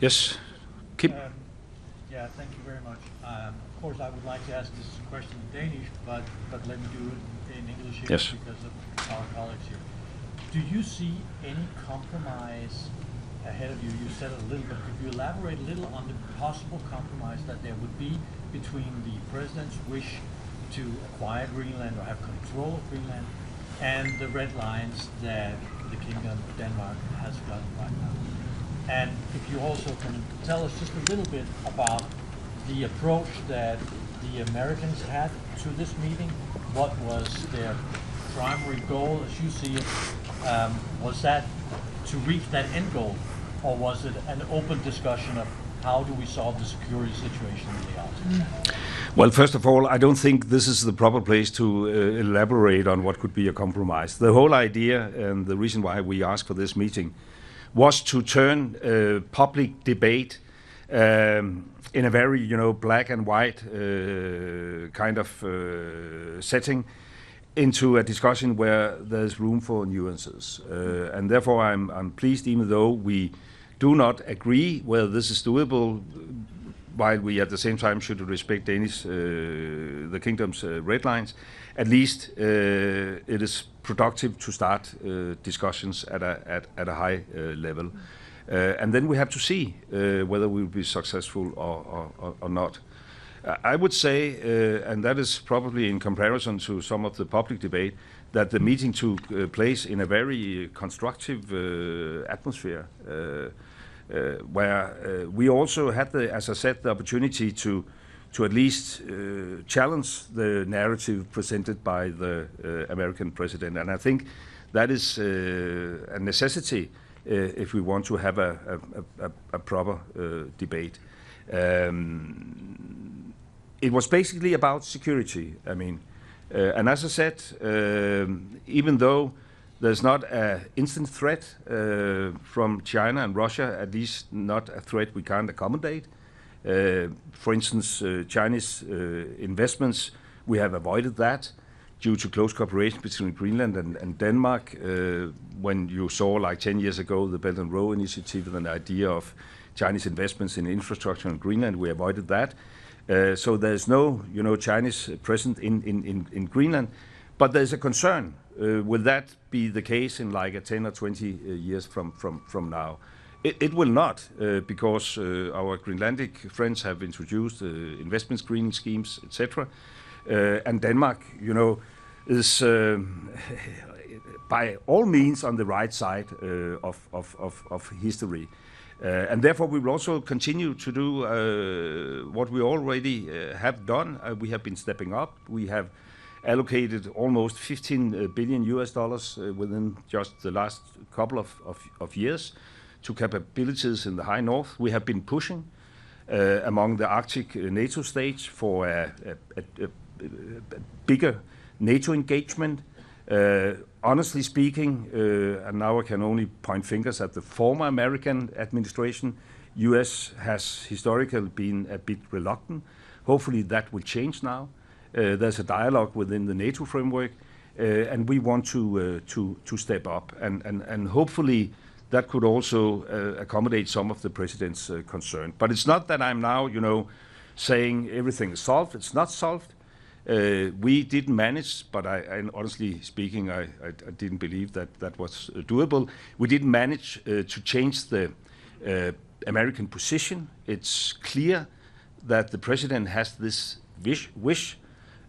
Yes, Kim. Yeah, thank you very much. Of course, I would like to ask this question in Danish, but let me do it in English here Yes. because of our colleagues here. Do you see any compromise ahead of you? You said it a little bit. Could you elaborate a little on the possible compromise that there would be between the president's wish to acquire Greenland or have control of Greenland and the red lines that the Kingdom of Denmark has got right now? And if you also can tell us just a little bit about the approach that the Americans had to this meeting, what was their primary goal as you see it? Was that to reach that end goal, or was it an open discussion of how do we solve the security situation in the Arctic? Well, first of all, I don't think this is the proper place to elaborate on what could be a compromise. The whole idea and the reason why we asked for this meeting was to turn public debate in a very, black and white kind of setting into a discussion where there's room for nuances. And therefore, I'm pleased, even though we do not agree whether this is doable, while we at the same time should respect the Kingdom's red lines, at least it is productive to start discussions at a high level. And then we have to see whether we will be successful or not. I would say, and that is probably in comparison to some of the public debate, that the meeting took place in a very constructive atmosphere, where we also had, as I said, the opportunity to at least challenge the narrative presented by the American president. And I think that is a necessity if we want to have a proper debate. It was basically about security. I mean, and as I said, even though there's not an instant threat from China and Russia, at least not a threat we can't accommodate. For instance, Chinese investments, we have avoided that due to close cooperation between Greenland and Denmark. When you saw, like 10 years ago, the Belt and Road Initiative and the idea of Chinese investments in infrastructure in Greenland, we avoided that. So there's no, Chinese presence in Greenland, but there's a concern. Will that be the case in like a 10 or 20 years from now? It will not, because our Greenlandic friends have introduced investment screening schemes, etc. And Denmark, is by all means on the right side of history. And therefore, we will also continue to do what we already have done. We have been stepping up. We have allocated almost $15 billion within just the last couple of years to capabilities in the high north. We have been pushing among the Arctic NATO states for a bigger NATO engagement. Honestly speaking, and now I can only point fingers at the former American administration, US has historically been a bit reluctant. Hopefully that will change now. There's a dialogue within the NATO framework, and we want to step up. And hopefully that could also accommodate some of the president's concern. But it's not that I'm now, saying everything is solved. It's not solved. We didn't manage, but I honestly speaking, I didn't believe that was doable. We didn't manage to change the American position. It's clear that the president has this wish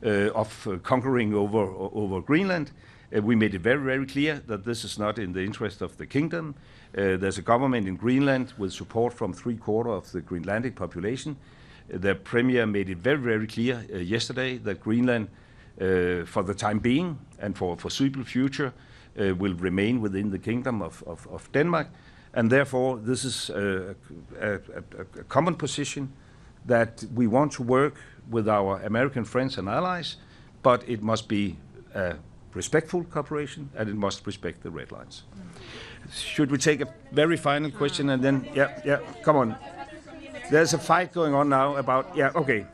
of conquering over Greenland. We made it very, very clear that this is not in the interest of the kingdom. There's a government in Greenland with support from 3/4 of the Greenlandic population. The premier made it very, very clear yesterday that Greenland, for the time being and for foreseeable future, will remain within the kingdom of Denmark. And therefore, this is a common position that we want to work with our American friends and allies, but it must be a respectful cooperation and it must respect the red lines. Should we take a very final question and then, yeah, come on. There's a fight going on now about, okay.